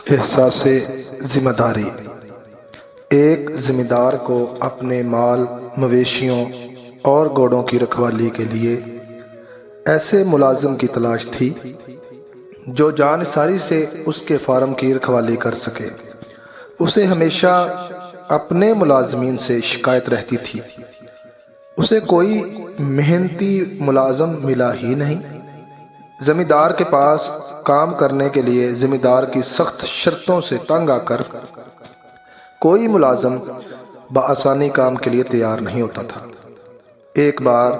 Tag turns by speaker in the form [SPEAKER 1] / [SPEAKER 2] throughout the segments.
[SPEAKER 1] احساس ذمہ داری۔ ایک ذمہ دار کو اپنے مال، مویشیوں اور گھوڑوں کی رکھوالی کے لیے ایسے ملازم کی تلاش تھی جو جانساری سے اس کے فارم کی رکھوالی کر سکے۔ اسے ہمیشہ اپنے ملازمین سے شکایت رہتی تھی، اسے کوئی محنتی ملازم ملا ہی نہیں۔ ذمہ دار کے پاس کام کرنے کے لیے ذمہ دار کی سخت شرطوں سے تنگ آ کر کوئی ملازم بآسانی کام کے لیے تیار نہیں ہوتا تھا۔ ایک بار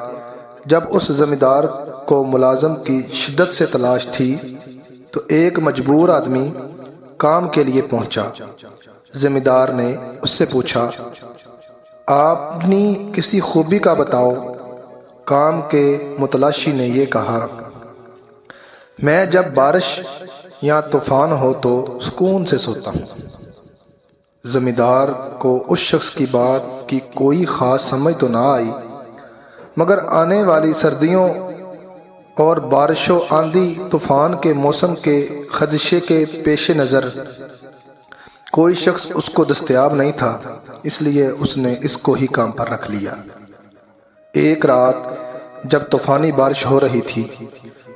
[SPEAKER 1] جب اس ذمہ دار کو ملازم کی شدت سے تلاش تھی تو ایک مجبور آدمی کام کے لیے پہنچا۔ ذمہ دار نے اس سے پوچھا، اپنی کسی خوبی کا بتاؤ۔ کام کے متلاشی نے یہ کہا، میں جب بارش یا طوفان ہو تو سکون سے سوتا ہوں۔ ذمہ دار کو اس شخص کی بات کی کوئی خاص سمجھ تو نہ آئی، مگر آنے والی سردیوں اور بارش و آندھی طوفان کے موسم کے خدشے کے پیش نظر کوئی شخص اس کو دستیاب نہیں تھا، اس لیے اس نے اس کو ہی کام پر رکھ لیا۔ ایک رات جب طوفانی بارش ہو رہی تھی،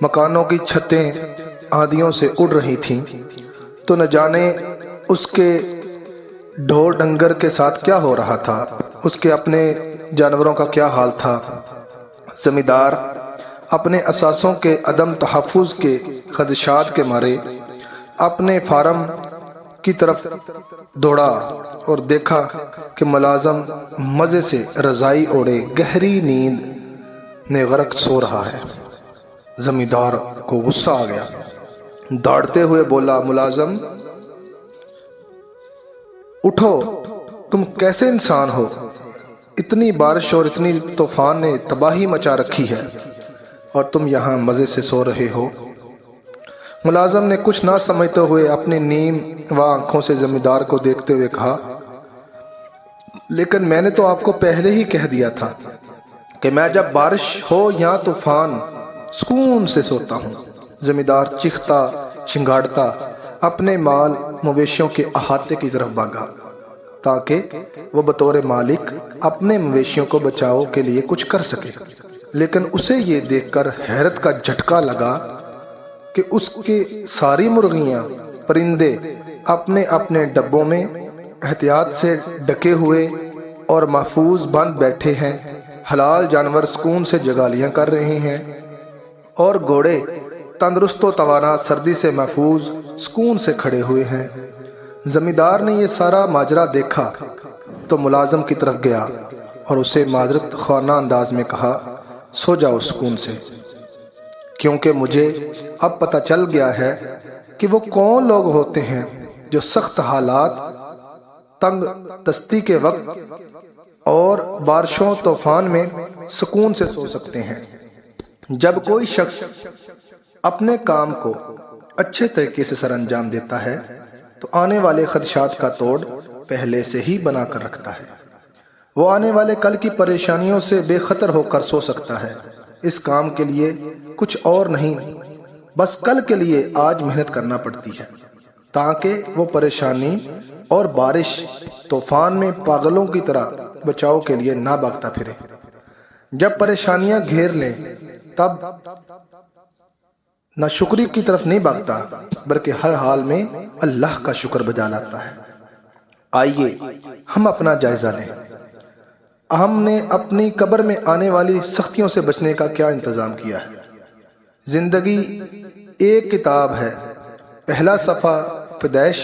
[SPEAKER 1] مکانوں کی چھتیں آندھیوں سے اڑ رہی تھیں، تو نہ جانے اس کے ڈھور ڈنگر کے ساتھ کیا ہو رہا تھا، اس کے اپنے جانوروں کا کیا حال تھا۔ ذمہ دار اپنے اثاثوں کے عدم تحفظ کے خدشات کے مارے اپنے فارم کی طرف دوڑا اور دیکھا کہ ملازم مزے سے رضائی اوڑھے گہری نیند میں غرق سو رہا ہے۔ ذمہ دار کو غصہ آ گیا، دوڑتے ہوئے بولا، ملازم اٹھو، تم کیسے انسان ہو؟ اتنی بارش اور اتنی طوفان نے تباہی مچا رکھی ہے اور تم یہاں مزے سے سو رہے ہو۔ ملازم نے کچھ نہ سمجھتے ہوئے اپنی نیم و آنکھوں سے ذمہ دار کو دیکھتے ہوئے کہا، لیکن میں نے تو آپ کو پہلے ہی کہہ دیا تھا کہ میں جب بارش ہو یا طوفان سکون سے سوتا ہوں۔ ذمہ دار چیختا چنگاڑتا اپنے مال مویشیوں کے احاطے کی طرف بھاگا تاکہ وہ بطور مالک اپنے مویشیوں کو بچاؤ کے لیے کچھ کر سکے، لیکن اسے یہ دیکھ کر حیرت کا جھٹکا لگا کہ اس کے ساری مرغیاں، پرندے اپنے اپنے ڈبوں میں احتیاط سے ڈکے ہوئے اور محفوظ بند بیٹھے ہیں، حلال جانور سکون سے جگالیاں کر رہے ہیں اور گھوڑے تندرست و توانا سردی سے محفوظ سکون سے کھڑے ہوئے ہیں۔ ذمہ دار نے یہ سارا ماجرا دیکھا تو ملازم کی طرف گیا اور اسے معذرت خواہ انداز میں کہا، سو جاؤ سکون سے، کیونکہ مجھے اب پتہ چل گیا ہے کہ وہ کون لوگ ہوتے ہیں جو سخت حالات، تنگ دستی کے وقت اور بارشوں طوفان میں سکون سے سو سکتے ہیں۔ جب کوئی شخص اپنے کام کو اچھے طریقے سے سر انجام دیتا ہے تو آنے والے خدشات کا توڑ پہلے سے ہی بنا کر رکھتا ہے۔ وہ آنے والے کل کی پریشانیوں سے بے خطر ہو کر سو سکتا ہے۔ اس کام کے لیے کچھ اور نہیں، بس کل کے لیے آج محنت کرنا پڑتی ہے تاکہ وہ پریشانی اور بارش طوفان میں پاگلوں کی طرح بچاؤ کے لیے نہ بھاگتا پھرے۔ جب پریشانیاں گھیر لیں تب نہ شکری کی طرف نہیں بھاگتا بلکہ ہر حال میں اللہ کا شکر بجا لاتا ہے۔ آئیے ہم اپنا جائزہ لیں، ہم نے اپنی قبر میں آنے والی سختیوں سے بچنے کا کیا انتظام کیا ہے۔ زندگی ایک کتاب ہے، پہلا صفحہ پیدائش،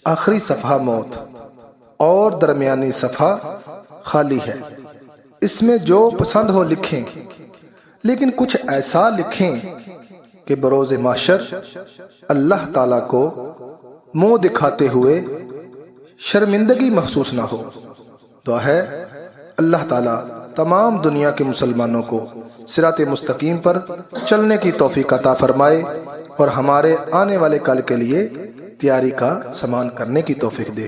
[SPEAKER 1] آخری صفحہ موت اور درمیانی صفحہ خالی ہے۔ اس میں جو پسند ہو لکھیں، لیکن کچھ ایسا لکھیں کہ بروز محشر اللہ تعالیٰ کو منہ دکھاتے ہوئے شرمندگی محسوس نہ ہو۔ دعا ہے اللہ تعالیٰ تمام دنیا کے مسلمانوں کو صراط مستقیم پر چلنے کی توفیق عطا فرمائے اور ہمارے آنے والے کل کے لیے تیاری کا سامان کرنے کی توفیق دے۔